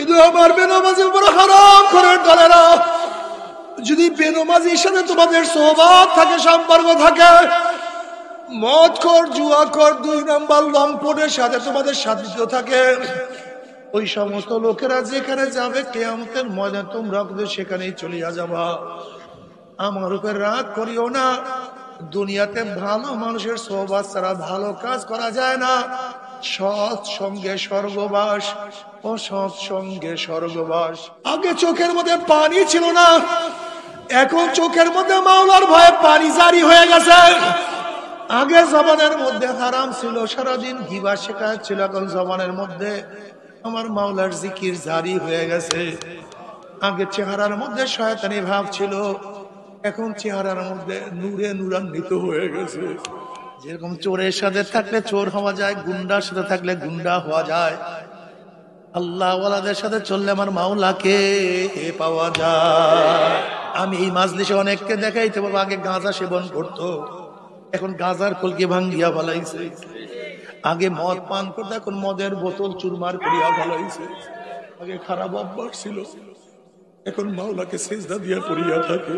কিন্তু আমার বেনামাজি উপর হারাম করে দলেরা যদি বেনামাজির সাথে তোমাদের সোহবত থাকে, সম্পর্ক থাকে, মদ কর, জুয়া কর, 2 নম্বর লম্পটের সাথে তোমাদের সাদৃশ্য থাকে, ওই সমস্ত লোকেরা যেখানে যাবে কিয়ামতের ময়দানে তোমরা সেখানেই চলিয়া যাবা। আমার উপর রাগ করিও না। দুনিয়াতে ভালো মানুষের সোহবত ছাড়া ভালো কাজ করা যায় না। সৎ সঙ্গে স্বর্গবাস, অসৎ সঙ্গে স্বর্গবাস। আগে চোখের মধ্যে পানি ছিল না, এখন চোখের মধ্যে মাওলার ভয়ে পানি জারি হয়ে গেছে। আগে জবানের মধ্যে হারাম ছিল, সারাদিন গিবা শিকায়ত ছিল, এখন জবানের মধ্যে আমার মাওলার জিকির জারি হয়ে গেছে। আগে চেহারার মধ্যে শয়তানি ভাব ছিল, এখন চেহারার মধ্যে নূরে নূরান্বিত হয়ে গেছে। যেরকম চোরের সাথে থাকলে চোর হওয়া যায়, গুন্ডার সাথে থাকলে গুন্ডা হওয়া যায়, আল্লাহ ওয়ালাদের সাথে চললে আমার মাওলাকে পাওয়া যায়। আমি এই মাজলিসে অনেককে দেখাইতে পারবো, আগে গাঁজা সেবন করতো, এখন গাঁজার কলকে ভাঙ্গিয়া ফেলাইছে। আগে মদ পান করতো, এখন মদের বোতল চুরমার করিয়া ফেলাইছে। আগে খারাপ অভ্যাস ছিল, এখন মাওলাকে সিজদা দিয়া করিয়া থাকে।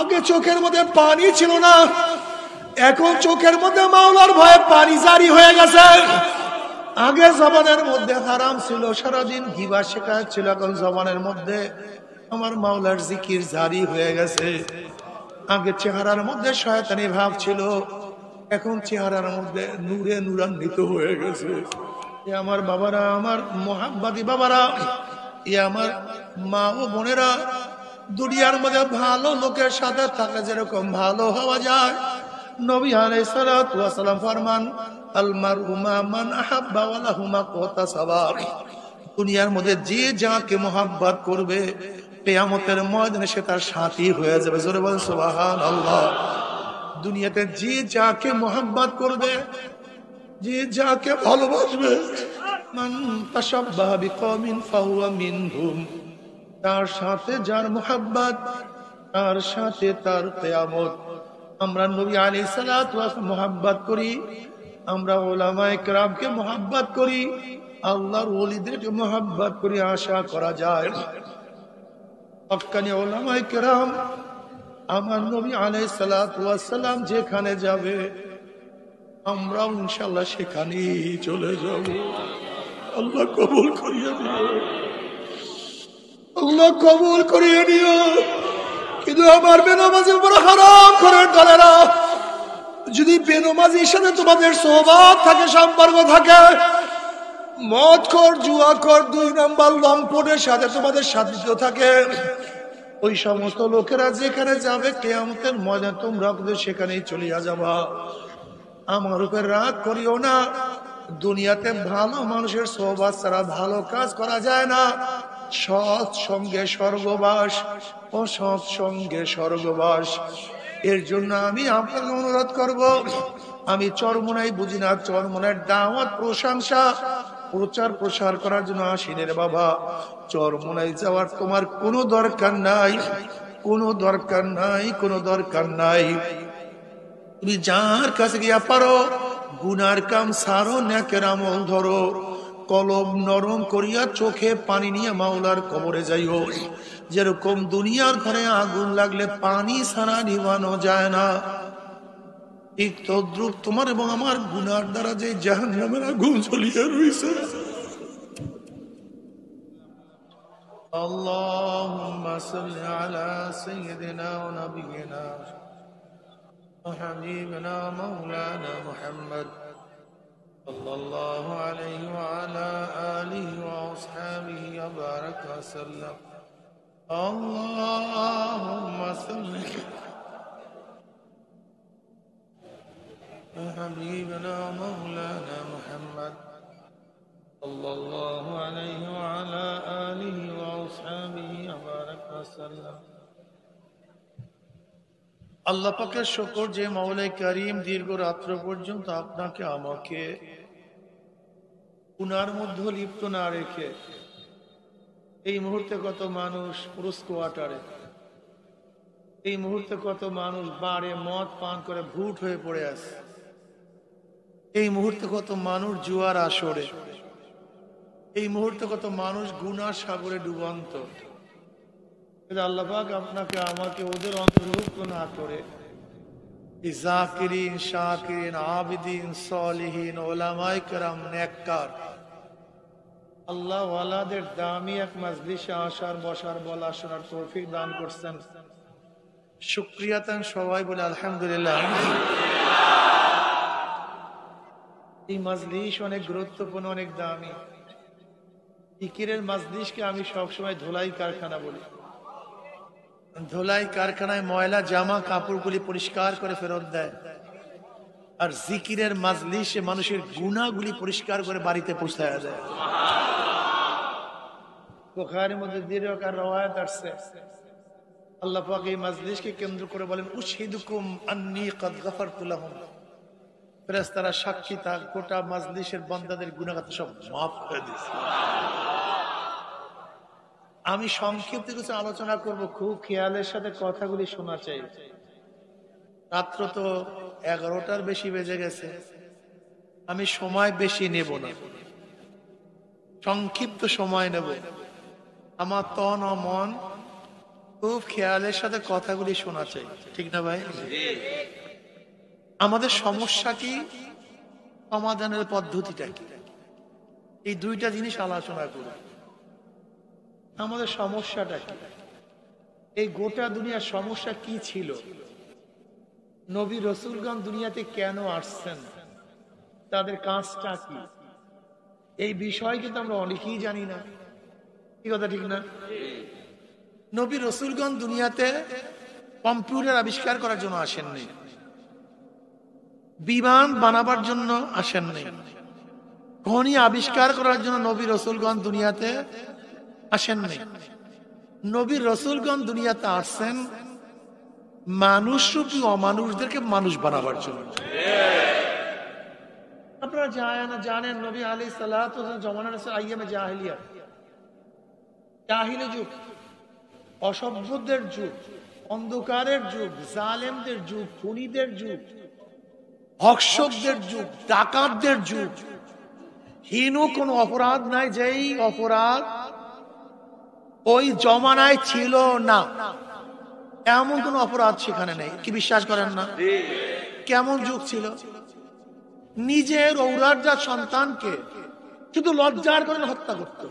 আগে চোখের মধ্যে পানি ছিল না, এখন চোখের মধ্যে মাওলার ভয়ে পানি জারি হয়ে গেছে। আগে জবানের মধ্যে হারাম ছিল, সারাদিন গিবা শিকায়ত ছিল, এখন জবানের মধ্যে আমার মাওলার জিকির জারি হয়ে গেছে। আগে চেহারার মধ্যে শয়তানি ভাব ছিল, এখন চেহারার মধ্যে নূরে নূরান্বিত হয়ে গেছে। এ আমার বাবারা, আমার মোহাব্বতী বাবারা, এ আমার মা ও বোনেরা, দুনিয়ার মধ্যে ভালো লোকের সাথে থাকলে যেরকম ভালো হওয়া যায়, নবী আলাইহিস সালাতু ওয়াস সালাম ফরমান, আল মারহু মা মান আহাব্বা ওয়া লাহু মা কাতাসাবা। দুনিয়ার মধ্যে যে যাকে মোহাব্বত করবে, কিয়ামতের ময়দানে সে তার সাথী হয়ে যাবে। জোরে বলেন সুবহানাল্লাহ। দুনিয়াতে যে যাকে মোহাব্বত করবে, যে যাকে ভালোবাসবে, মান তাশাব্বাহা বিকওমিন ফাহুয়া মিনহুম, তার সাথে যার মোহাব্বত, তার সাথে তার কিয়ামত। আমরা নবী আলাইহিস সালাতু ওয়াস সালাম মোহাব্বত করি, আমরা উলামায়ে কেরামকে মোহাব্বত করি, আল্লাহর ওলিদেরকে মোহাব্বত করি। আশা করা যায় হক্কানি উলামায়ে কেরাম আমার নবী আলাইহিস সালাতু ওয়াস সালাম যেখানে যাবে আমরাও ইনশাআল্লাহ সেখানেই চলে যাব। আল্লাহ কবুল করিয়ে দিও, আল্লাহ কবুল করিয়ে দিও। কিন্তু আমার বেনামাজি উপর হারাম করে দলেরা যদি বেনামাজির সাথে তোমাদের সোহবত থাকে, সম্পর্ক থাকে, মদ কর, জুয়া কর, 2 নম্বর লম্পটের সাথে তোমাদের সাদৃশ্য থাকে, ওই সমস্ত লোকেরা যেখানে যাবে কিয়ামতের ময়দানে তোমরা সেখানেই চলিয়া যাবা। আমার উপর রাগ করিও না। দুনিয়াতে ভালো মানুষের সোহবত ছাড়া ভালো কাজ করা যায় না। সৎ সঙ্গে স্বর্গবাস, অসৎ সঙ্গে স্বর্গবাস। এর জন্য আমি আপনাকে অনুরোধ করব, আমি চরমোনাই বুঝি না, চরমোনার দাওয়াত প্রশংসা প্রচার প্রসার করার জন্য আসিনের বাবা। চরমোনাই যাওয়ার তোমার কোনো দরকার নাই, কোনো দরকার নাই, কোনো দরকার নাই। তুমি যার কাছে গিয়া পারো গুনার কাম সারো, নেকের আমল ধরো, কলব নরম করিয়া চোখে পানি নিয়ে মাওলার কবরে যাইও। যেরকম দুনিয়ার ঘরে আগুন লাগলে পানি ছাড়া নিভানো যায় না, ঠিক তদ্রুপ তোমার এবং আমার গুনার দ্বারা যে জাহান্নামের আগুন জ্বলিয়া রইছে। আল্লাহুম্মা সাল্লি আলা সাইয়্যিদিনা ওয়া নাবিয়িনা ওয়া হাবিবিনা মাওলানা মুহাম্মদ সাল্লাল্লাহু আলাইহি ওয়া আলা আলিহি ওয়া আসহাবিহি ওয়া বারাকা ওয়া সাল্লাম। আল্লাহুম্মা সাল্লি حبيبنا مولانا محمد صلى الله عليه وعلى آله وأصحابه وبارك وسلم। আল্লাহ পাকের শুকর যে মাওলাই কারীম দীর্ঘ রাত্র পর্যন্ত আপনাকে আমাকে গুনার মধ্যে লিপ্ত না রেখে, এই মুহূর্তে কত মানুষ পুরুষ কোয়ার্টারে, এই মুহূর্তে কত মানুষ বারে মদ পান করে ভূত হয়ে পড়ে আছে, এই মুহূর্তে কত মানুষ জুয়ার আসরে, এই মুহূর্তে কত মানুষ গুনার সাগরে ডুবন্ত। আল্লাহ পাক আপনাকে আমাকে ওদের অন্তর্ভুক্ত না করে জাকিরিন, শাকিরিন, আবিদিন, সলিহিন, উলামায়ে কেরাম, নেককার আল্লাহ ওয়ালাদের দামি এক মজলিসে আসার, বসার, বলা, শোনার তৌফিক দান করছেন। শুকরিয়াতান সবাই বলে আলহামদুলিল্লাহ। এই মজলিস অনেক গুরুত্বপূর্ণ, অনেক দামি। জিকিরের মজলিসকে আমি সবসময় ধুলাই কারখানা বলি। ধুলাই কারখানায় ময়লা জামা কাপড়গুলি পরিষ্কার করে ফেরত দেয়, আর জিকিরের মজলিসে মানুষের গুনাহগুলি পরিষ্কার করে বাড়িতে পৌঁছায় দেয়। বুখারীর মধ্যে দীর্ঘকার রওয়ায়াত আছে, আল্লাহ পাক এই মজলিসকে কেন্দ্র করে বলেন, উশহিদুকুম আন্নী ক্বাদ গফারতু লাহুম। ফেরেশতারা সাক্ষী থাক, গোটা মজলিসের বান্দাদের গুনাহ সব মাফ করে দিয়েছে। আমি সংক্ষিপ্ত কিছু আলোচনা করব, খুব খেয়ালের সাথে কথাগুলি শোনা চাই। রাত্র তো 11টার বেশি বেজে গেছে, আমি সময় বেশি নেব না, সংক্ষিপ্ত সময় নেব। আমার তন ও মন খুব খেয়ালের সাথে কথাগুলি শোনা চাই, ঠিক না ভাই? আমাদের সমস্যা কি, সমাধানের পদ্ধতিটা কি, এই দুইটা জিনিস আলোচনা করব। আমাদের সমস্যাটা কি, এই গোটা দুনিয়ার সমস্যা কি ছিল, নবী রাসূলগণ দুনিয়াতে কেন আসছেন, তাদের কাজটা কি, এই বিষয় কিন্তু আমরা অনেকেই জানি না। কি কথা ঠিক না? নবী রাসূলগণ দুনিয়াতে কম্পিউটার আবিষ্কার করার জন্য আসেননি, বিমান বানাবার জন্য আসেননি, খনি আবিষ্কার করার জন্য নবী রাসূলগণ দুনিয়াতে আসেননি। নবী রাসূলগণ দুনিয়াতে আসছেন মানুষরূপী অমানুষদেরকে মানুষ বানাবার জন্য। আপনারা জানেন নবী আলাইহিস সালাতু ওয়াস সালাম জমানার আইয়ামে জাহিলিয়া, জাহিলি যুগ, অসভ্যদের যুগ, অন্ধকারের যুগ, জালেমদের যুগ, খুনিদের যুগ, ভক্ষকদের যুগ, ডাকাতদের যুগ। হীন কোন অপরাধ নাই যেই অপরাধ ওই জমানায় ছিল না, এমন কোন অপরাধ সেখানে নেই। কি বিশ্বাস করেন না? কেমন যুগ ছিল? নিজের ঔরাজ্জাত সন্তানকে শুধু লজ্জার কারণে হত্যা করত।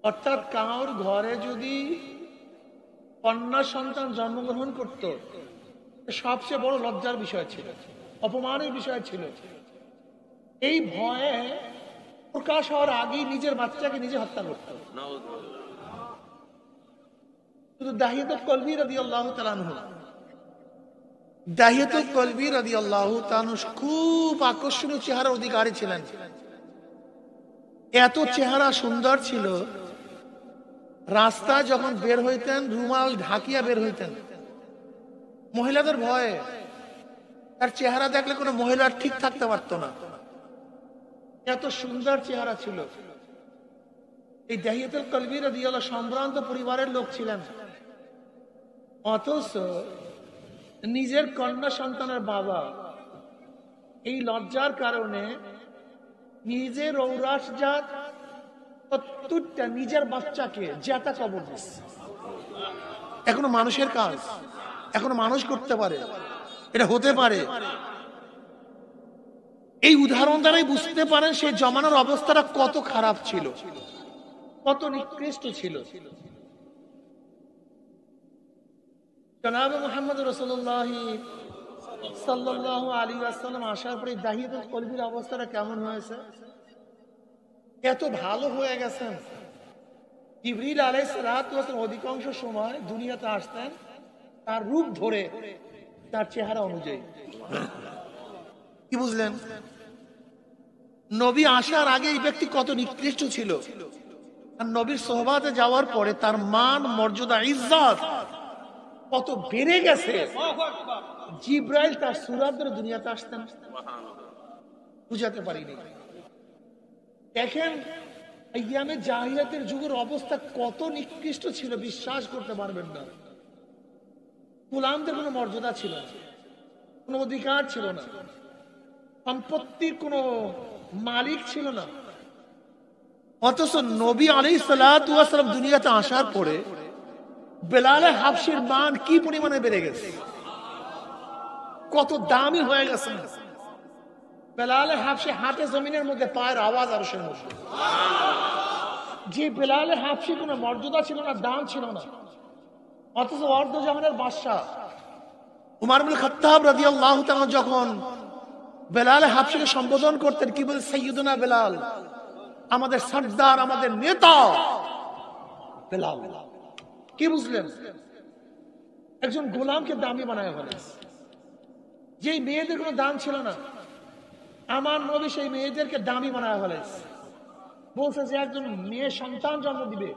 অর্থাৎ কারোর ঘরে যদি কন্যা সন্তান জন্মগ্রহণ করত, সবচেয়ে বড় লজ্জার বিষয় ছিল, অপমানের বিষয় ছিল। এই ভয়ে প্রকাশ হওয়ার আগেই নিজের বাচ্চাকে নিজে হত্যা করত। শুধু দাহিয়াতুল কলবী রাদিয়াল্লাহু তাআলা আনহু, দাহিয়াতুল কলবী রাদিয়াল্লাহু তাআলা আনহু খুব আকর্ষণীয় চেহারার অধিকারী ছিলেন। এত চেহারা সুন্দর ছিল, রাস্তায় যখন বের হইতেন রুমাল ঢাকিয়া বের হইতেন। মহিলাদের ভয়ে, তার চেহারা দেখলে কোনো মহিলা ঠিক থাকতে পারত না, এত সুন্দর চেহারা ছিল। এই দাহিয়াতুল কলবী রাদিয়াল্লাহু সম্ভ্রান্ত পরিবারের লোক ছিলেন, অথচ নিজের কন্যা সন্তানের বাবা এই লজ্জার কারণে নিজের ঔরাসজাত ৭০টা নিজের বাচ্চাকে জেতা কবর দিচ্ছে। এখনো মানুষের কাজ, এখনো মানুষ করতে পারে, এটা হতে পারে। এই উদাহরণ দ্বারাই বুঝতে পারেন সেই জমানার অবস্থাটা কত খারাপ ছিল, কত নিকৃষ্ট ছিল। জনাবে মুহাম্মদ রাসূলুল্লাহ সাল্লাল্লাহু আলাইহি ওয়াসাল্লাম আসার পরে দাহিয়াতুল কলবীর অবস্থাটা কেমন হয়েছে, এত ভালো হয়ে গেছেন। জিবরিল আলাইহিস সালাতু ওয়াস সালাম অধিকাংশ সময় দুনিয়াতে আসতেন তার রূপ ধরে, তার চেহারা অনুযায়ী। কি বুঝলেন? নবী আসার আগে এই ব্যক্তি কত নিকৃষ্ট ছিল, আর নবীর সোহবাতে যাওয়ার পরে তার মান, মর্যাদা, ইজ্জত কত বেড়ে গেছে। জিবরাইল তার সূরা ধরে দুনিয়াতে আসতেন, বুঝাতে পারিনি। দেখেন আইয়ামে জাহিলিয়াতের যুগের অবস্থা কত নিকৃষ্ট ছিল, বিশ্বাস করতে পারবেন না। গোলামদের কোনো মর্যাদা ছিল না, কোনো অধিকার ছিল না, সম্পত্তির কোনো মালিক ছিল না। অথচ নবী আলাইহিস সালাতু ওয়াস সালাম দুনিয়াতে আসার পরে বেলালে হাবশির মান কি পরিমাণে বেড়ে গেছে, কত দামি হয়ে গেছে। বেলালে হাবশি হাতে জমিনের মধ্যে, পায়ের আওয়াজ আরশের মধ্যে। যে বেলালে হাবশি কোনো মর্যাদা ছিল না, দাম ছিল না, অথচ অর্ধ জাহানের বাদশা উমর ইবনে খাত্তাব রাদিয়াল্লাহু তাআলা যখন বেলালে হাবশিকে সম্বোধন করতেন, কি বলে? সাইয়্যিদুনা বেলাল, আমাদের সর্দার, আমাদের নেতা বেলাল। কি বুঝলেন? একজন গোলামকে দামি বানায় ফেলেছে। যে মেয়েদের কোনো দাম ছিল না, আমার নবী সেই মেয়েদেরকে দামি বানায় ফেলেছে। বলছে যে একজন মেয়ে সন্তান জন্ম দিবে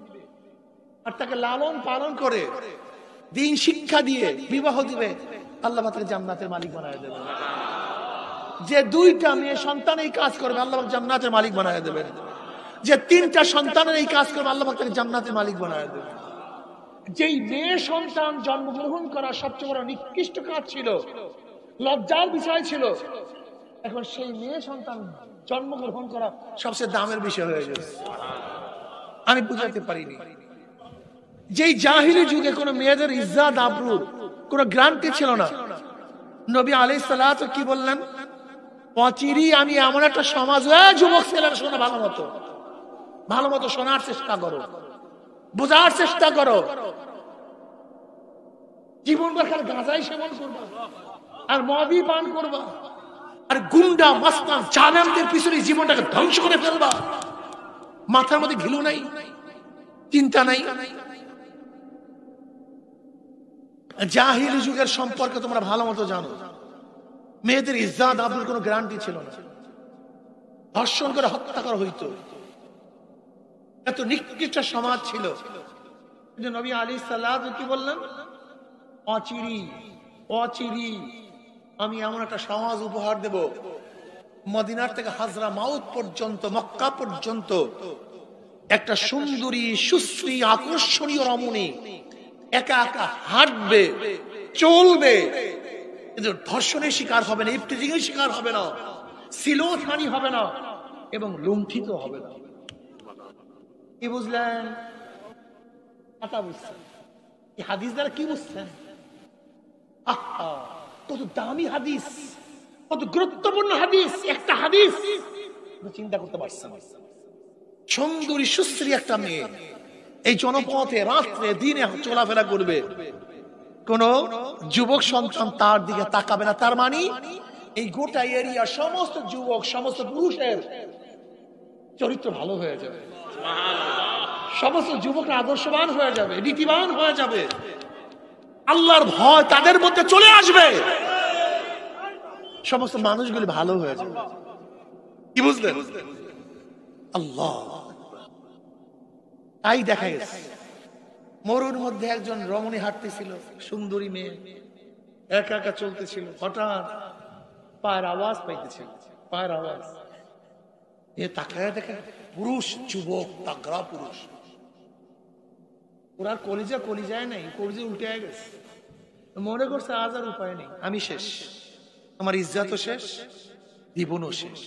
আর তাকে লালন পালন করে দিন শিক্ষা দিয়ে বিবাহ দিবে, আল্লাহ তাকে জান্নাতের মালিক বানায় দেবে। যে 2টা মেয়ে সন্তান এই কাজ করবে, আল্লাহ জান্নাতের মালিক বানায় দেবে। যে 3টা সন্তানের এই কাজ করবে, আল্লাহ তাকে জান্নাতের মালিক বানায় দেবে। যেই মেয়ে সন্তান জন্মগ্রহণ করা সবচেয়ে বড় নিকৃষ্ট কাজ ছিল, লজ্জার বিষয় ছিল, এখন সেই মেয়ে সন্তান জন্মগ্রহণ করা সবচেয়ে দামের বিষয় হয়ে গেছে। আমি বুঝাতে পারিনি। যেই জাহিলি যুগে কোনো মেয়েদের ইজ্জত আবরুর কোনো গ্যারান্টি ছিল না, নবী আলাইহিস সালাতু কি বললেন? অচিরি আমি এমন একটা সমাজ, যুবক ছেলেরা শোনা, ভালো মতো শোনার চেষ্টা করো, বোঝার চেষ্টা করো। জীবন দেখার গাঁজাই সেবন করবা, আর মদই পান করবা, আর গুন্ডা মাস্তান জালেমদের পিছনে জীবনটাকে ধ্বংস করে ফেলবা। মাথার মধ্যে ঘিলু নাই, চিন্তা নাই। জাহিলি যুগের সম্পর্কে তোমরা ভালো মতো জানো। মেয়েদের ইজ্জত আবরুর কোনো গ্যারান্টি ছিল না, ধর্ষণ করে হত্যা করা হইতো। এত নিকৃষ্ট সমাজ ছিল। নবী আলাইহিস সালাতু কি বললেন? অচিরি আমি এমন একটা সমাজ উপহার দেব, মদিনার থেকে হাজরা মাউত পর্যন্ত, মক্কা পর্যন্ত একটা সুন্দরী, সুশ্রী, আকর্ষণীয় রমণী একা একা হাঁটবে, চলবে, কিন্তু ধর্ষণের শিকার হবে না, ইফতিজিং এর শিকার হবে না, সিলোথানি হবে না, এবং লুণ্ঠিত হবে না। কি বুঝলেন? কথা বুঝছেন? এই হাদিস দ্বারা কি বুঝছেন? আহা, কত দামি হাদিস, কত গুরুত্বপূর্ণ হাদিস। একটা হাদিস চিন্তা করতে পারছেন? সুন্দরী সুশ্রী একটা মেয়ে এই জনপথে রাত্রে দিনে চলাফেরা করবে, কোন যুবক সন্তান তার দিকে তাকাবে না। তার মানে এই গোটা এরিয়া সমস্ত যুবক, সমস্ত পুরুষের চরিত্র ভালো হয়ে যাবে, সমস্ত যুবকরা আদর্শবান হয়ে যাবে, নীতিবান হয়ে যাবে, আল্লাহর ভয় তাদের মধ্যে চলে আসবে, সমস্ত মানুষগুলি ভালো হয়ে যাবে। কি বুঝলেন? আল্লাহ। তাই দেখা গেছে মরুর মধ্যে একজন রমণী হাঁটতেছিল, সুন্দরী মেয়ে একা একা চলতেছিল, হঠাৎ পায়ের আওয়াজ পাইতেছিল, পায়ের আওয়াজ। এ তাকায় দেখে পুরুষ, যুবক, তাগড়া পুরুষ। ওরা কলিজায় নাই, কলিজা উল্টে গেছে। মনে করছে আজ আর উপায় নেই, আমি শেষ, আমার ইজ্জতও শেষ, জীবনও শেষ,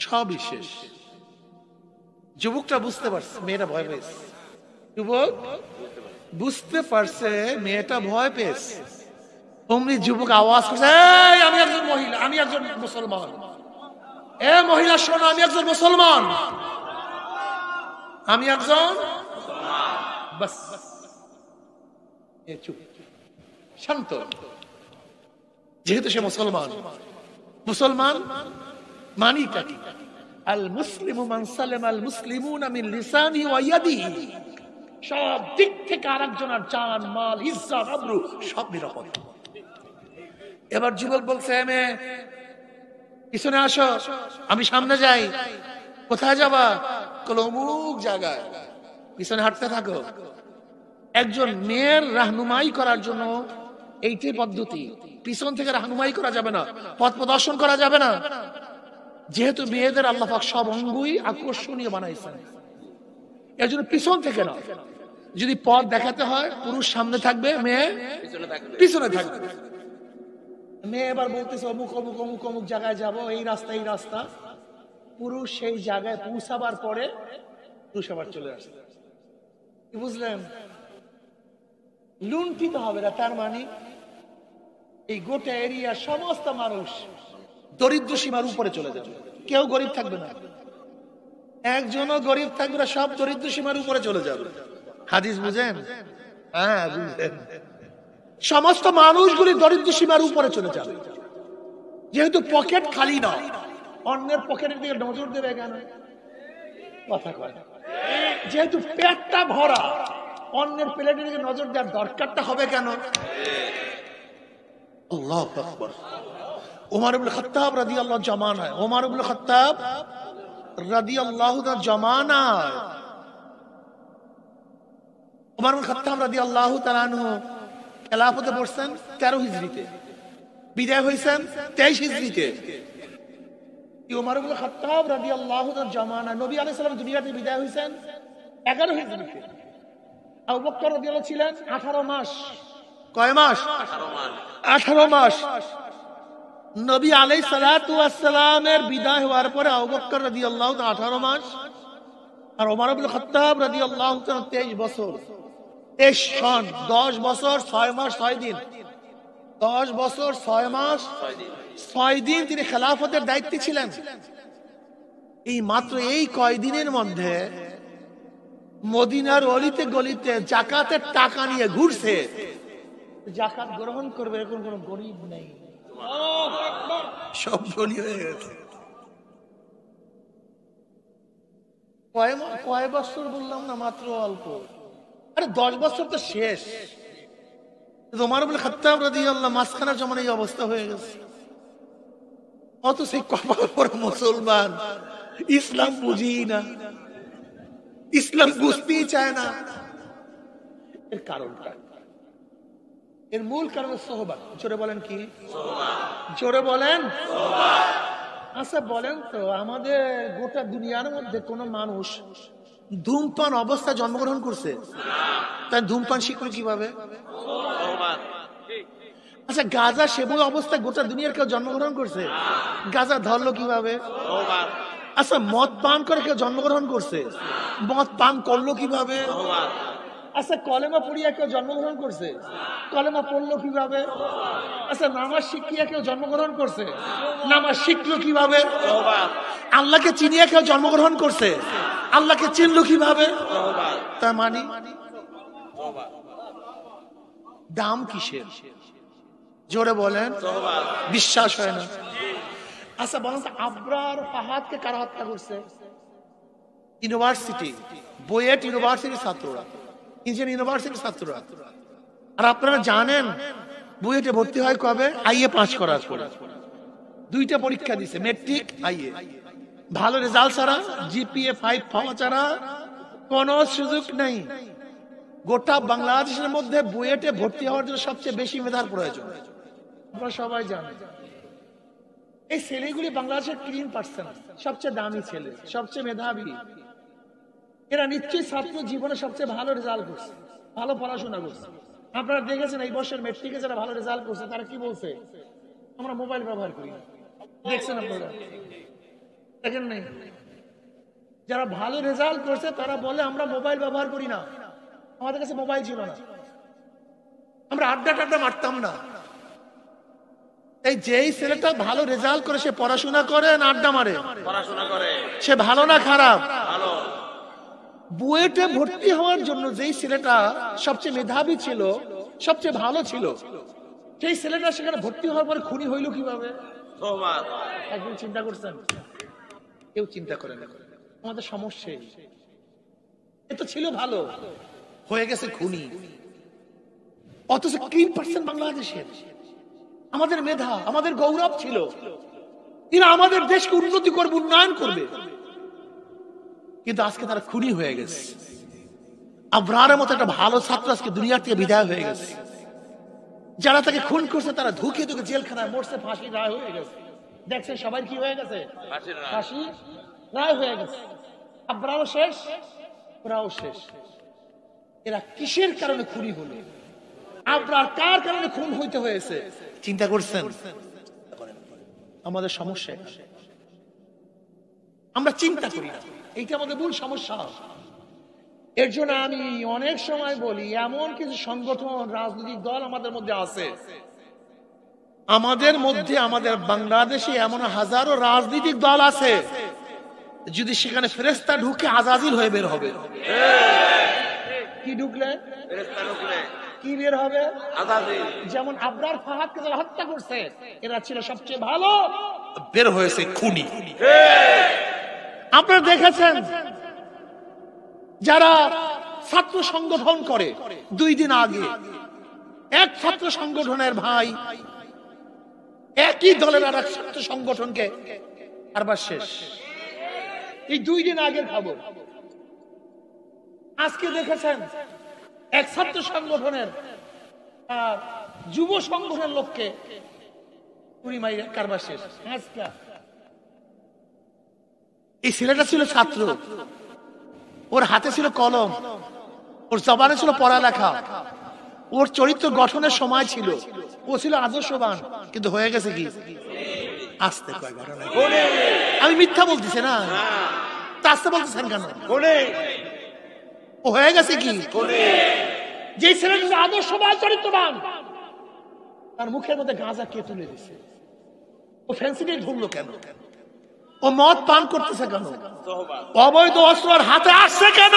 সবই শেষ। যুবকটা বুঝতে পারছে মেয়েটা ভয় পেয়েছে, যুবক বুঝতে পারছে মেয়েটা ভয় পেয়েছে। অমনি যুবক আওয়াজ করছে, আমি একজন মহিলা, আমি একজন মুসলমান। এ মহিলা শোনো, আমি একজন মুসলমান, আমি একজন। বাস, চুপ, শান্ত। যেহেতু সে মুসলমান, মুসলমান মানিটা কি? আল মুসলিমু মান সালামা আল মুসলিমুনা মিন লিসানিহি ওয়া ইয়াদিহি। সব দিক থেকে আরেকজনের জান, মাল, ইজ্জত, আবরু সব নিরাপদ। এবার যুবক বলছে, মেয়ে পিছনে আসো, আমি সামনে যাই। কোথায় যাবা? অমুক জায়গায়, পিছনে হাঁটতে থাকো। একজন মেয়ের রাহনুমাই করার জন্য এইটাই পদ্ধতি, পিছন থেকে রাহনুমাই করা যাবে না, পথ প্রদর্শন করা যাবে না। যেহেতু মেয়েদের আল্লাহ পাক সব অঙ্গই আকর্ষণীয় বানাইছেন, এর জন্য পিছন থেকে না। যদি পথ দেখাতে হয়, পুরুষ সামনে থাকবে, মেয়ে পিছনে থাকবে। মেয়ে এবার বলতেছে অমুক অমুক অমুক অমুক জায়গায় যাবো, এই রাস্তা এই রাস্তা। পুরুষ সেই জায়গায় পৌঁছাবার পরে পুরুষ আবার চলে আসে। কি বুঝলেন? লুণ্ঠিত হবে না, তার মানে এই গোটা এরিয়ার সমস্ত মানুষ দরিদ্র সীমার উপরে চলে যাবে, কেউ গরিব থাকবে না, একজনও গরিব থাকবে না, সব দরিদ্র সীমার উপরে চলে যাবে। হাদিস বুঝেন? হ্যাঁ বুঝলেন। সমস্ত মানুষগুলি দরিদ্র সীমার উপরে চলে যাবে, যেহেতু পকেট খালি না। অন্যের পকেটের দিকে নজর দেবে কেন? কথা কয় না। যেহেতু পেটটা ভরা, অন্যের প্লেটের দিকে নজর দেওয়ার দরকারটা হবে কেন? আল্লাহু আকবার। ওমর ইবনে খাত্তাব রাদিয়াল্লাহু জামানায়, ওমর ইবনে খাত্তাব রাদিয়াল্লাহু তাআলা জামানায়, ওমর ইবনে খাত্তাব রাদিয়াল্লাহু তাআলা আনহু খেলাফতে বসছেন 13 হিজরিতে, বিদায় হয়েছেন 23 হিজরিতে। ওমর ইবনে খাত্তাব রাদিয়াল্লাহু তাআলা জামানায় নবী আলাইহিস সালাম দুনিয়াতে বিদায় হয়েছেন 11 হিজরিতে। আবু বকর রাদিয়াল্লাহু ছিলেন 18 মাস। কয় মাস? 18 মাস। নবী আলাইহিস সালাতু ওয়াস সালামের বিদায় হওয়ার পরে আবু বকর রাদিয়াল্লাহু তাআলা 18 মাস, আর ওমর ইবনে খাত্তাব রাদিয়াল্লাহু তাআলা 23 বছর। 23 সন 10 বছর 6 মাস 6 দিন। 10 বছর 6 মাস 6 দিন তিনি খেলাফতের দায়িত্বে ছিলেন। এই মাত্র এই কয়দিনের মধ্যে মদিনার অলিতে গলিতে যাকাতের টাকা নিয়ে ঘুরছে। যাকাত গ্রহণ করবে এরকম কোন গরিব নেই, সব ধনী হয়ে গেছে। কয় বছর বললাম না, মাত্র অল্প। আরে 10 বছর তো শেষ। ওমর ইবনে খাত্তাব রাদিয়াল্লাহু মাঝখানের জমানে এই অবস্থা হয়ে গেছে। অত সেই কপাল পর মুসলমান ইসলাম বুঝি না, ইসলাম বুঝতেই চায় না। এর কারণটা, এর মূল কারণ সোহবাত। জোরে বলেন কি? জোরে বলেন। আচ্ছা বলেন তো, আমাদের গোটা দুনিয়ার মধ্যে কোন মানুষ ধূমপান অবস্থায় জন্মগ্রহণ করছে? তাই ধূমপান শিখলো কিভাবে? আচ্ছা গাঁজা সেবন অবস্থায় গোটা দুনিয়ার কেউ জন্মগ্রহণ করছে? গাঁজা ধরলো কিভাবে? আচ্ছা মদ পান করে কেউ জন্মগ্রহণ করছে? মদ পান করলো কিভাবে? আচ্ছা কলেমা পড়িয়া কেউ জন্মগ্রহণ করছে? কলেমা পড়লো কিভাবে? আচ্ছা নামাজ শিখিয়া কেউ জন্মগ্রহণ করছে? নামাজ শিখলো কিভাবে? আল্লাহকে চিনিয়া কেউ জন্মগ্রহণ করছে? আল্লাহকে চিনলো কিভাবে? তার মানে দাম কিসের? জোরে বলেন। বিশ্বাস হয় না? আচ্ছা বলেন তো, আবরার ফাহাদকে কারা হত্যা করছে? ইউনিভার্সিটি, বুয়েট ইউনিভার্সিটির ছাত্ররা, ইঞ্জিনিয়ারিং ইউনিভার্সিটির ছাত্ররা। আর আপনারা জানেন বুয়েটে ভর্তি হয় কবে? আইএ পাস করার পরে। 2টা পরীক্ষা দিছে, মেট্রিক আইএ। ভালো রেজাল্ট ছাড়া, জিপিএ 5 পাওয়া ছাড়া কোনো সুযোগ নেই। গোটা বাংলাদেশের মধ্যে বুয়েটে ভর্তি হওয়ার জন্য সবচেয়ে বেশি মেধার প্রয়োজন, আপনারা সবাই জানেন। এই ছেলেগুলি বাংলাদেশের 3%, সবচেয়ে দামি ছেলে, সবচেয়ে মেধাবী। এরা নিশ্চয়ই ছাত্র জীবনে সবচেয়ে ভালো রেজাল্ট করছে, ভালো পড়াশোনা করছে। আপনারা দেখেছেন এই বছর মেট্রিকে যারা ভালো রেজাল্ট করছে তারা কি বলছে? আমরা মোবাইল ব্যবহার করি। দেখছেন আপনারা? দেখেন নাই? যারা ভালো রেজাল্ট করছে তারা বলে আমরা মোবাইল ব্যবহার করি না, আমাদের কাছে মোবাইল ছিল না, আমরা আড্ডা টাড্ডা মারতাম না। এই যেই ছেলেটা ভালো রেজাল্ট করে সে পড়াশোনা করে না আড্ডা মারে? পড়াশোনা করে। সে ভালো না খারাপ? ভালো। বুয়েটে ভর্তি হওয়ার জন্য যেই ছেলেটা সবচেয়ে মেধাবী ছিল, সবচেয়ে ভালো ছিল, সেই ছেলেটা সেখানে ভর্তি হওয়ার পরে খুনি হইল কিভাবে? একদিন চিন্তা করছেন? কেউ চিন্তা করে না। আমাদের সমস্যা এ তো ছিল ভালো, হয়ে গেছে খুনি। অথচ 3% বাংলাদেশের আমাদের মেধা, আমাদের গৌরব ছিল, এরা আমাদের দেশকে উন্নতি করবে, উন্নয়ন করবে, কিন্তু আজকে তারা খুনি হয়ে গেছে। আবরারের মতো একটা ভালো ছাত্র আজকে দুনিয়া থেকে বিদায় হয়ে গেছে। যারা তাকে খুন করছে তারা ধুকে ধুকে জেলখানায় মরছে, ফাঁসি রায় হয়ে গেছে। দেখছেন সবাই কি হয়ে গেছে? ফাঁসি রায় হয়ে গেছে। আবরারও শেষ, ওরাও শেষ। এরা কিসের কারণে খুনি হলো? আবরার কার কারণে খুন হইতে হয়েছে চিন্তা করছেন? আমাদের সমস্যা আমরা চিন্তা করি না, এইটা আমাদের মূল সমস্যা। এর জন্য আমি অনেক সময় বলি, এমন কিছু সংগঠন, রাজনৈতিক দল আমাদের মধ্যে আছে, আমাদের বাংলাদেশে এমন হাজারো রাজনৈতিক দল আছে, যদি সেখানে ফেরেশতা ঢুকে আজাজিল হয়ে বের হবে। কি ঢুকলে? কি বের হবে? আজাজিল। যেমন আবরার ফাহাদকে যারা হত্যা করছে, এরা ছিল সবচেয়ে ভালো, বের হয়েছে খুনি। আপনারা দেখেছেন যারা ছাত্র সংগঠন করে, 2 দিন আগে এক ছাত্র সংগঠনের ভাই একই দলের আর এক ছাত্র সংগঠনকে আরবার শেষ। এই 2 দিন আগের খবর। আজকে দেখেছেন এক ছাত্র সংগঠনের যুব সংগঠনের লোককে কারবার শেষ। এই ছেলেটা ছিল ছাত্র, ওর হাতে ছিল কলম, ওর জবানে ছিল পড়ালেখা, ওর চরিত্র গঠনের সময় ছিল, ও ছিল আদর্শবান, কিন্তু হয়ে গেছে কি? আস্তে কয় ঘটনা। আমি মিথ্যা বলতেছি না, আস্তে বলতেছেন কেন? ও হয়ে গেছে কি? যে ছেলেটা আদর্শবান, চরিত্রবান, তার মুখের মধ্যে গাঁজা কে তুলে দিছে? ও ফ্যান্সিতে ঢুকলো কেন? ও মদ পান করতেছে কেন? অবৈধ অস্ত্র হাতে আসছে কেন?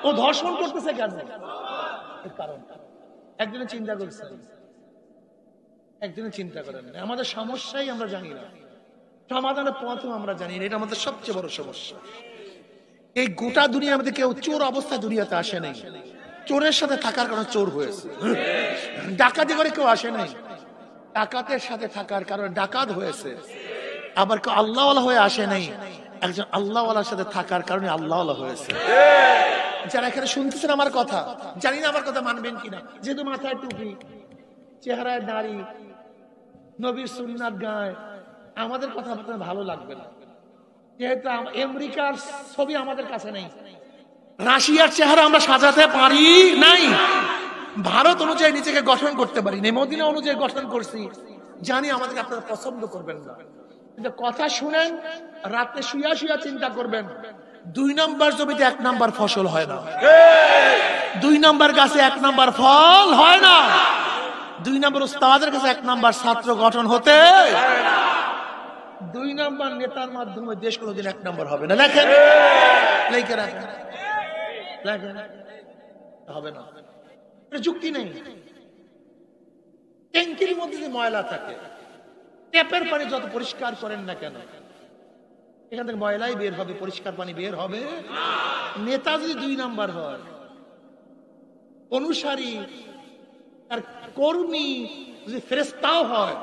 ও ধর্ষণ করতেছে কেন? কারণ একজনে চিন্তা করছে, একজনে চিন্তা করেন। আমাদের সমস্যাই আমরা জানি না, সমাধানের পথও আমরা জানি না। এটা আমাদের সবচেয়ে বড় সমস্যা। এই গোটা দুনিয়ার মধ্যে কেউ চোর অবস্থায় দুনিয়াতে আসে নাই, চোরের সাথে থাকার কারণে চোর হয়েছে। ডাকাতি করে কেউ আসে নাই, ডাকাতের সাথে থাকার কারণে ডাকাত হয়েছে। আবার কেউ আল্লাহওয়ালা হয়ে আসে নাই, একজন আল্লাহওয়ালার সাথে থাকার কারণে আল্লাহওয়ালা হয়েছে। যারা এখানে শুনতেছেন আমার কথা, জানি না আমার কথা মানবেন কিনা, যেহেতু মাথায় টুপি, চেহারায় দাড়ি, নবীর সুন্নাত গায়, আমাদের কথা আপনার ভালো লাগবে না। যেহেতু আমেরিকার ছবি আমাদের কাছে নেই, রাশিয়ার চেহারা আমরা সাজাতে পারি নাই, ভারত অনুযায়ী নিজেকে গঠন করতে পারি নাই, মদিনা অনুযায়ী গঠন করছি। জানি আমাদের আপনারা পছন্দ করবেন না, কিন্তু কথা শুনেন, রাতে শুয়া শুয়া চিন্তা করবেন। 2 নম্বর জমিতে 1 নম্বর ফসল হয় না, 2 নম্বর গাছে 1 নম্বর ফল হয় না, 2 নম্বর উস্তাদের কাছে 1 নম্বর ছাত্র গঠন হতে, 2 নম্বর নেতার মাধ্যমে দেশ কোনোদিন 1 নম্বর হবে না। লেখেন, লিখে রাখেন, লেখেন, হবে না, যুক্তি নেই। ট্যাঙ্কির মধ্যে যে ময়লা থাকে, ট্যাপের পানি যত পরিষ্কার করেন না কেন, এখান থেকে ময়লাই বের হবে, পরিষ্কার পানি বের হবে। নেতা যদি 2 নাম্বার হয়, অনুসারী আর কর্মী যদি ফেরেশতাও হয়,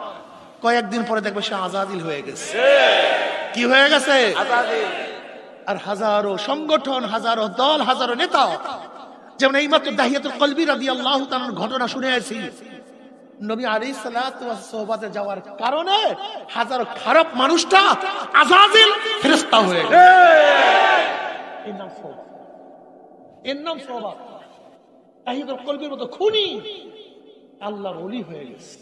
কয়েকদিন পরে দেখবে সে আজাদিল হয়ে গেছে। কি হয়ে গেছে? আজাদিল। আর হাজারো সংগঠন, হাজারো দল, হাজারো নেতা, যেমন এইমাত্র দাহিয়াতুল কলবি রাদিয়াল্লাহু তাআলার ঘটনা শুনেছি। নবী আলাইহিস সালাতু ওয়াস সোহবাতে যাওয়ার কারণে হাজারো খারাপ মানুষটা আজাজিল ফেরেশতা হয়ে গেল। এর নাম সোহবা, এর নাম সোহবা। দাহিয়াতুল কলবির মতো খুনি আল্লাহর ওলি হয়ে গেছে।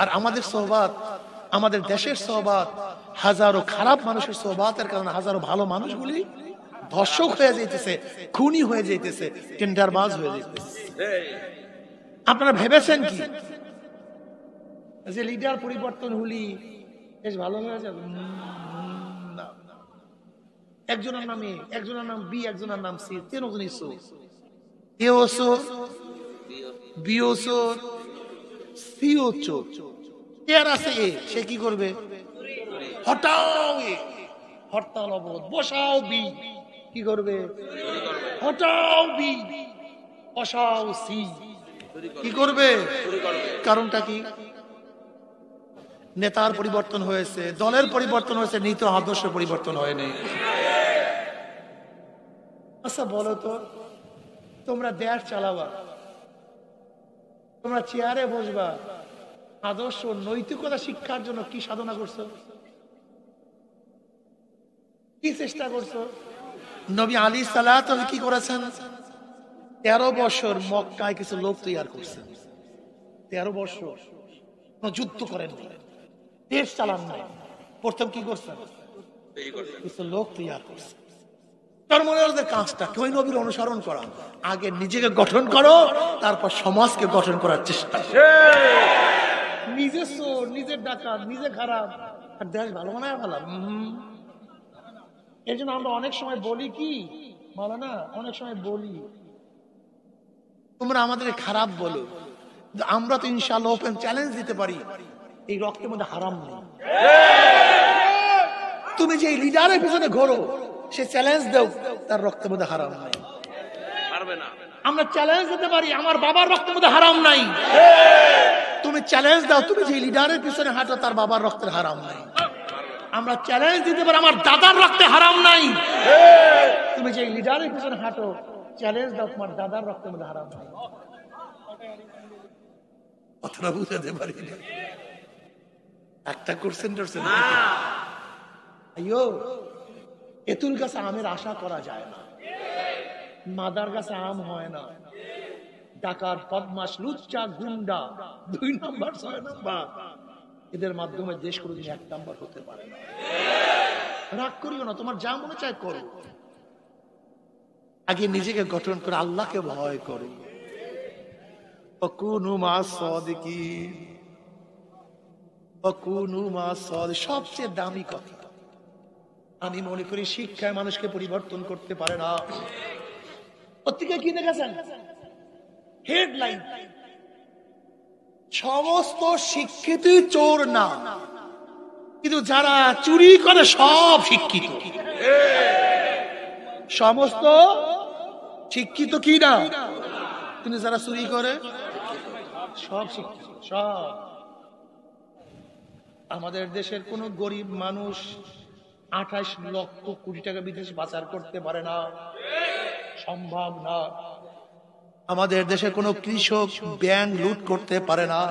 আর আমাদের সোহবাত, আমাদের দেশের সোহবাত, হাজারো খারাপ মানুষের সোহবাতের কারণে হাজারো ভালো মানুষগুলি ধর্ষক হয়ে যাইতেছে, খুনি হয়ে যাইতেছে, টেন্ডারবাজ হয়ে যাইতেছে। আপনারা ভেবেছেন কি যে লিডার পরিবর্তন হলি বেশ ভালো হয়ে যাবে? না, একজনের নাম এ, একজনের নাম বি, একজনের নাম সি, 3 জনই চোর। এও চোর, বিও চোর, সিও চোর। এর আছে এ, সে কি করবে? হটাও এ, হরতাল অবরোধ, বসাও বি, কি করবে? হটাও বি, বসাও সি, কি করবে? কারণটা কি? নেতার পরিবর্তন হয়েছে, দলের পরিবর্তন হয়েছে, নীতি আদর্শ পরিবর্তন হয়নি। আচ্ছা বলো তো, তোমরা দেশ চালাবা, তোমরা চেয়ারে বসবা, আদর্শ নৈতিকতা শিক্ষার জন্য কি সাধনা করছো? কি চেষ্টা করছো? নবী আলাইহিস সালাতু কি করেছেন? 13 বছর মক্কায় কিছু লোক তৈরি করছেন। 13 বছর যুদ্ধ করেন, দেশ চালান নাই, প্রথম কি করছেন? কিছু লোক তৈরি করছে। তার মনে হচ্ছে কাজটা কেউ নবীর অনুসরণ করা, আগে নিজেকে গঠন করো, তারপর সমাজকে গঠন করার চেষ্টা। নিজে চোর, নিজের ডাকাত, নিজে খারাপ, আর দেশ ভালো মনে হয় ভালো। এই জন্য আমরা অনেক সময় বলি কি বলো না, অনেক সময় বলি তোমরা আমাদের খারাপ বলো, আমরা তো ইনশাআল্লাহ ওপেন চ্যালেঞ্জ দিতে পারি, এই রক্তের মধ্যে হারাম নেই। তুমি যে লিডারের পিছনে ঘোরো, সে চ্যালেঞ্জ দাও, তার রক্তের মধ্যে হারাম নাই। আমরা চ্যালেঞ্জ দিতে পারি, আমার বাবার রক্তের মধ্যে হারাম নাই। তুমি চ্যালেঞ্জ দাও, তুমি যে লিডারের পিছনে হাঁটো, তার বাবার রক্তের হারাম নাই। আমরা চ্যালেঞ্জ দিতে পারি, আমার দাদার রক্তে হারাম নাই। তুমি যে লিডারের পিছনে হাঁটো, চ্যালেঞ্জ দাও, তোমার দাদার রক্তের মধ্যে হারাম নাই। কথাটা বুঝাতে পারি না, একটা কোশ্চেন করছেন। আইয়ো, এতুল গাছে আমের আশা করা যায় না, মাদার গাছে আম হয় না। ডাকাত, বদমাশ, লুচ্চা, গুন্ডা 2 নাম্বার 6 নাম্বার, এদের মাধ্যমে দেশ কোনোদিন 1 নাম্বার হতে পারে না। রাগ করিও না, তোমার যা মনে চায় করো, আগে নিজেকে গঠন করে আল্লাহকে ভয় করো। ওয়াকুনু মা'আস সাদিকিন, ওয়াকুনু মা'আস সাদিকিন, সবচেয়ে দামি কথা। আমি মনে করি শিক্ষায় মানুষকে পরিবর্তন করতে পারে না। পত্রিকায় কি দেখেছেন হেডলাইন? সমস্ত শিক্ষিত চোর না, কিন্তু যারা চুরি করে সব শিক্ষিত। সমস্ত শিক্ষিত কি না, কিন্তু যারা চুরি করে সব শিক্ষিত। সব। আমাদের দেশের কোন গরিব মানুষ 28 লক্ষ কোটি টাকা বিদেশে পাচার করতে পারে না, সম্ভব না। আমাদের দেশের কোন কৃষক ব্যাংক লুট করতে পারে না।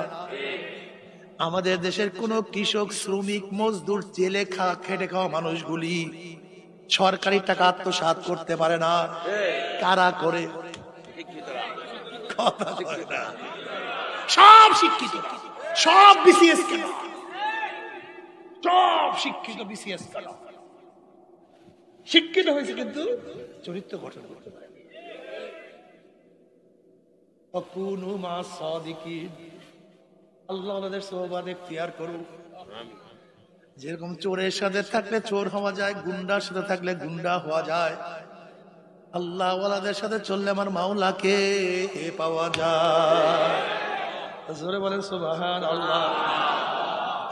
আমাদের দেশের কোন কৃষক, শ্রমিক, মজদুর, জেলে খেটে খাওয়া মানুষগুলি সরকারি টাকা আত্মসাৎ করতে পারে না। কারা করে? সব শিক্ষিত, সব বিসিএস কেন, সব শিক্ষিত বিসিএস কেন। শিক্ষিত হয়েছে কিন্তু চরিত্র গঠন করতে পারে। আল্লাহ আমাদের সোহবাত ইখতিয়ার করুন। যেরকম চোরের সাথে থাকলে চোর হওয়া যায়, গুন্ডার সাথে থাকলে গুন্ডা হওয়া যায়, আল্লাহ ওয়ালাদের সাথে চললে আমার মাওলাকে পাওয়া যায়। জোরে বলেন সুবহানাল্লাহ।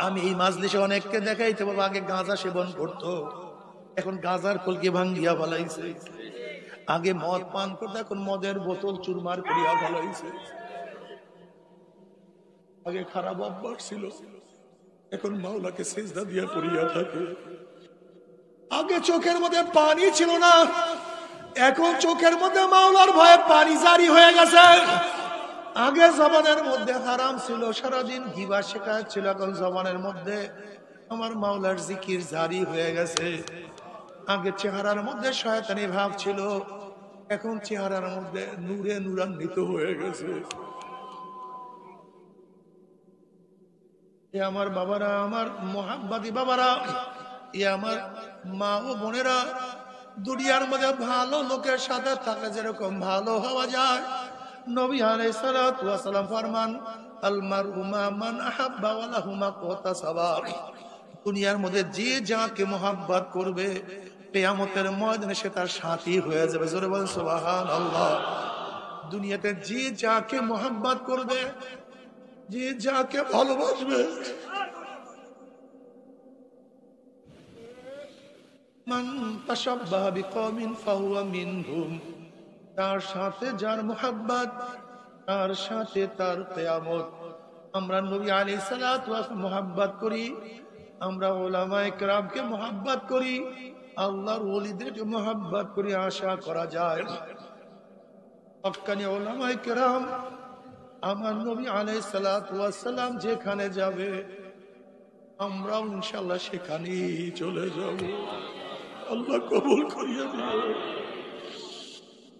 আমি এই মাজলিসে অনেককে দেখাইতে পারবো, আগে গাঁজা সেবন করতো, এখন গাঁজার কলকি ভাঙ্গিয়া ফেলাইছে। আগে মদ পান করতো, এখন মদের বোতল চুরমার করিয়া ফেলাইছে। আগে খারাপ অভ্যাস ছিল, এখন মাওলাকে সিজদা দিয়া পড়িয়া থাকে। আগে চোখের মধ্যে পানি ছিল না, এখন চোখের মধ্যে মাওলার ভয়ে পানি জারি হয়ে গেছে। আগে জবানের মধ্যে হারাম ছিল, সারাদিন গিবা শেখায় ছিল, এখন জবানের মধ্যে আমার মাওলার জিকির জারি হয়ে গেছে। আগে চেহারার মধ্যে শয়তানি ভাব ছিল, এখন চেহারার মধ্যে নূরে নূরান্বিত হয়ে গেছে। এ আমার বাবারা, আমার মুহাব্বতি বাবারা, এ আমার মা ও বোনেরা, দুনিয়ার মধ্যে ভালো লোকের সাথে থাকলে যেরকম ভালো হওয়া যায়, নবী আলাইহিস সালাতু ওয়াস সালাম ফরমান, আল মারউ মা মান আহাব্বা ওয়া লাহু মা কাতাসাবা। দুনিয়ার মধ্যে যে যাকে মুহাব্বত করবে, কিয়ামতের ময়দানে সে তার সাথী হয়ে যাবে। জোরে বলেন সুবহানাল্লাহ। দুনিয়াতে যে যাকে মুহাব্বত করবে, যে যাকে ভালোবাসবে, মান তাশাব্বাহা বিকওমিন ফাহুয়া মিনহুম, তার সাথে যার মুহাব্বত, তার সাথে তার কিয়ামত। আমরা নবী আলাইহিস সালাতু ওয়াস সালাম মুহাব্বত করি, আমরা উলামায়ে কেরামকে মুহাব্বত করি, আল্লাহর ওলিদেরকে মুহাব্বত করি। আশা করা যায় হক্কানি উলামায়ে কেরাম, আমার নবী আলাইহিস সালাতু ওয়াস সালাম যেখানে যাবে, আমরাও ইনশাআল্লাহ সেখানেই চলে যাব। আল্লাহ কবুল করিয়ে দিও,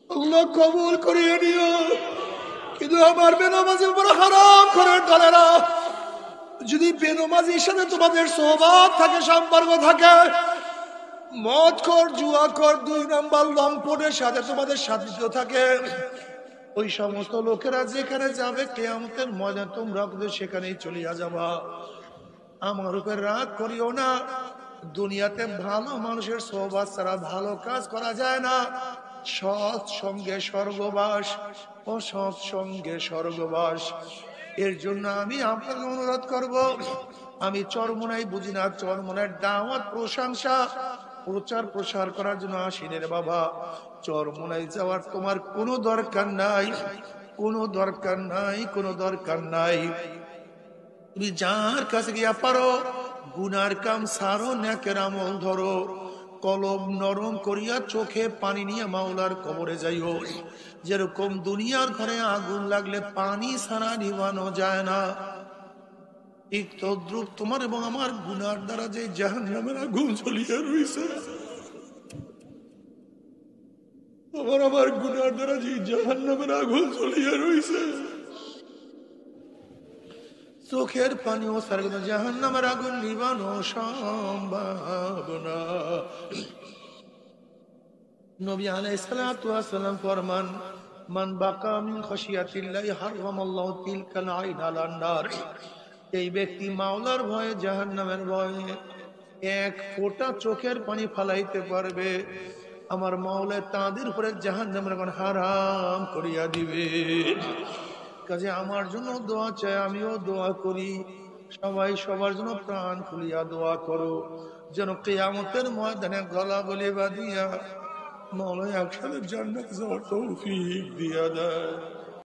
আল্লাহ কবুল করিয়ে দিও। কিন্তু আমার বেনামাজি উপর হারাম করে দলেরা যদি বেনমাজির সাথে তোমাদের সোহবত থাকে, সম্পর্ক থাকে, মদখোর, জুয়াখোর, 2 নাম্বার লম্পটের সাথে তোমাদের সাথিত্ব থাকে, ওই সমস্ত লোকেরা যেখানে যাবে কিয়ামতের ময়দানে তোমরা সেখানেই চলিয়া যাবা। আমার উপর রাগ করিও না। দুনিয়াতে ভালো মানুষের সোহবত ছাড়া ভালো কাজ করা যায় না। সৎ সঙ্গে স্বর্গবাস, অসৎ সঙ্গে স্বর্গবাস। এর জন্য আমি আপনাকে অনুরোধ করব, আমি চরমোনাই বুঝি না, চরমোনার দাওয়াত প্রশংসা প্রচার প্রসার করার জন্য আসিনের বাবা। চরমোনাই যাওয়ার তোমার কোনো দরকার নাই, কোনো দরকার নাই, কোনো দরকার নাই। তুমি যার কাছে গিয়া পারো গুনার কাম সারো, নেকের আমল ধরো, কলম নরম করিয়া চোখে পানি নিয়ে মাওলার কবরে যাইও। যেরকম দুনিয়ার ঘরে আগুন লাগলে পানি ছাড়া নিভানো যায় না, ঠিক তদ্রুপ তোমার এবং আমার গুনার দ্বারা যে জাহান্নামের আগুন জ্বলিয়া রয়েছে, আমার গুনার দ্বারা যে জাহান্নামের আগুন জ্বলিয়া রয়েছে, চোখের পানিও সারা জাহান্নামের আগুন নিভানো সম্ভব না। নবী আলাইহিস সালাতু ওয়াস সালাম ফরমান, মান বাকা মিন খাশিয়াতিল্লাহি হারামাল্লাহু তিলকাল আইন আলান নার। এই ব্যক্তি মাওলার ভয়ে, জাহান্নামের ভয়ে এক ফোঁটা চোখের পানি ফালাইতে পারবে, আমার মাওলা তাদের উপরে জাহান্নামের আগুন হারাম করিয়া দিবে। কাজে আমার জন্য দোয়া চাই, আমিও দোয়া করি, সবাই সবার জন্য প্রাণ খুলিয়া দোয়া করো, যেন কিয়ামতের ময়দানে গলা গলে বাঁধিয়া মাওলা একসাথে জান্নাতে যাওয়ার তৌফিক দিয়া দেয়।